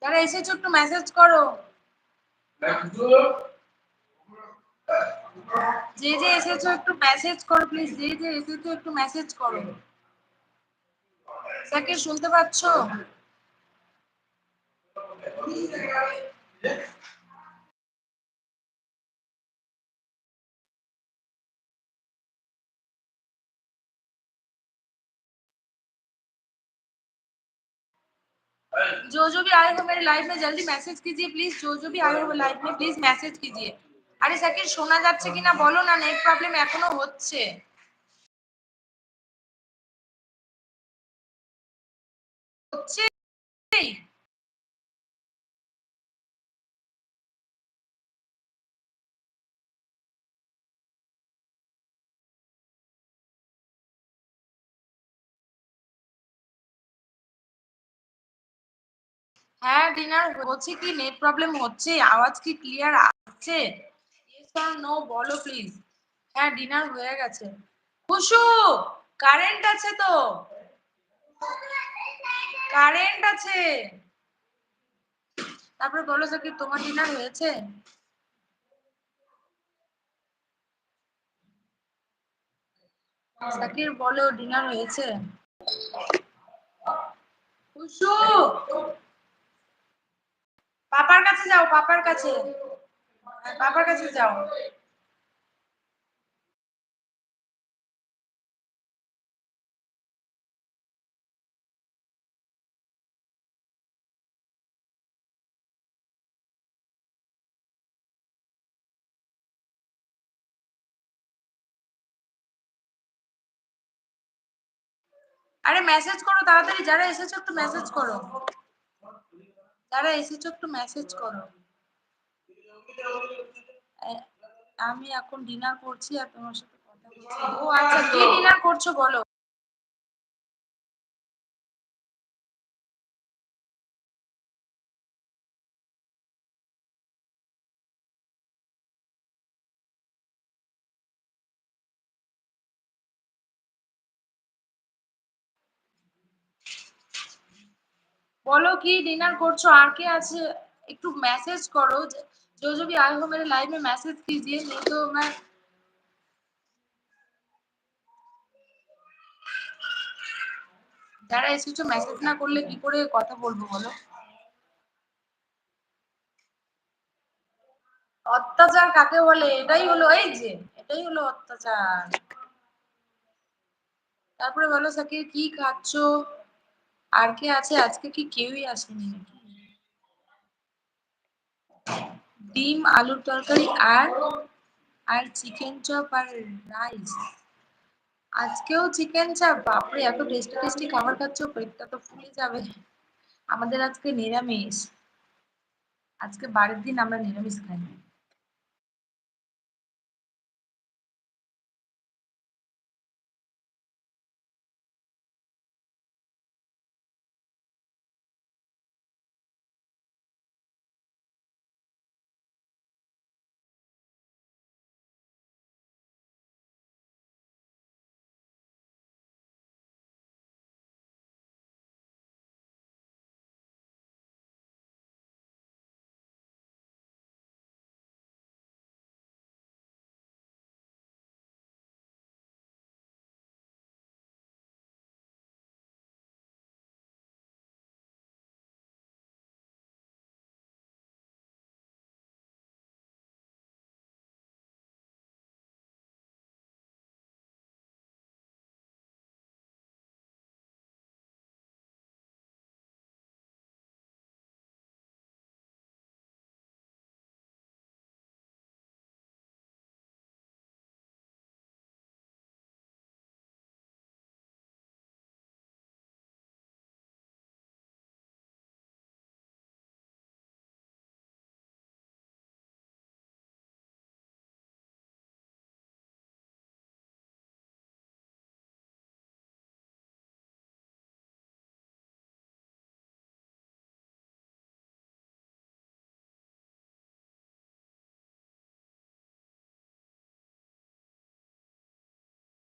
যারা এসেছো একটু মেসেজ করো, যে যে এসেছো একটু মেসেজ করো প্লিজ, যে যে এসেছো একটু মেসেজ করো। সাকির শুনতে পাচ্ছো? जो जो भी आए हो मेरे लाइव में जल्दी मैसेज कीजिए प्लीज, जो जो भी आए हो लाइव में प्लीज मैसेज कीजिए। আরে সাকির শোনা যাচ্ছে কিনা বলো না, নেট প্রবলেম এখনো হচ্ছে। হচ্ছে হ্যাঁ ডিনার হচ্ছে কি, নেট প্রবলেম হচ্ছে, আওয়াজ কি ক্লিয়ার আসছে? ইয়েস অর নো বলো প্লিজ। হ্যাঁ ডিনার হয়ে গেছে। খুশু, কারেন্ট আছে তো? কারেন্ট আছে। তারপরে বলো সাকিব তোমার ডিনার হয়েছে? সাকির বলো ডিনার হয়েছে? খুশু, পাপার কাছে যাও, পাপার কাছে, পাপার কাছে যাও। আরে মেসেজ করো তাড়াতাড়ি, যারা এসেছো একটু মেসেজ করো, যারা এসেছো একটু মেসেজ করো। আমি এখন ডিনার করছি আর তোমার সাথে কথা বলছি। ও আচ্ছা, কি ডিনার করছো বলো? বলো কি ডিনার করছো, আর কে আছে একটু मैसेज करो। जो जो भी आए हो मेरे लाइव में मैसेज कीजिए, नहीं तो मैं, যারা এসেছো মেসেজ না করলে কি করে কথা বলবো বলো? অত্যাচার কাকে বলে? এটাই হলো, এই যে এটাই হলো অত্যাচার। তারপরে বলো সাকির কি খাচ্ছো, আর কে আছে? আজকে কি কেউই আসেনি নাকি? ডিম আলুর তরকারি আর আর চিকেন চপ আর রাইস। আজকেও চিকেন চাপ? বাপরে, এত টেস্টি টেস্টি খাবার খাচ্ছো, পেটটা তো ফুলে যাবে। আমাদের আজকে নিরামিষ, আজকে বারের দিন আমরা নিরামিষ খাই।